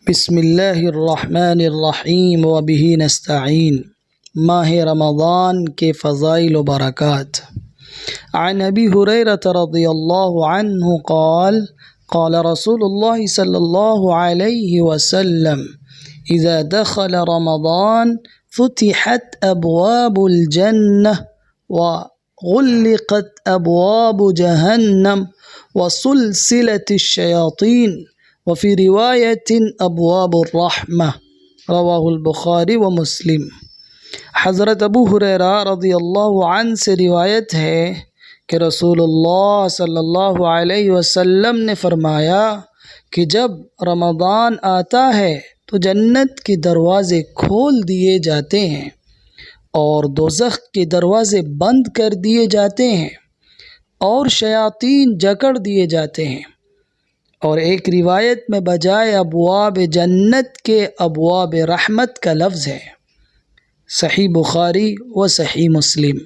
بسم اللہ الرحمن الرحیم وبہ نستعین۔ ماہ رمضان کے فضائل و برکات۔ عن ابی ہریرہ رضی اللہ عنہ قال قال رسول اللہ صلی اللہ علیہ وسلم اذا دخل رمضان فتحت ابواب الجنہ وغلقت ابواب جہنم وسلسلت الشیاطین وفی روایت ابواب الرحمہ۔ رواہ البخاری و مسلم۔ حضرت ابو ہریرہ رضی اللہ عنہ سے روایت ہے کہ رسول اللہ صلی اللہ علیہ وسلم نے فرمایا کہ جب رمضان آتا ہے تو جنت کے دروازے کھول دیے جاتے ہیں اور دوزخ کے دروازے بند کر دیے جاتے ہیں اور شیاطین جکڑ دیے جاتے ہیں، اور ایک روایت میں بجائے ابواب جنت کے ابواب رحمت کا لفظ ہے۔ صحیح بخاری و صحیح مسلم۔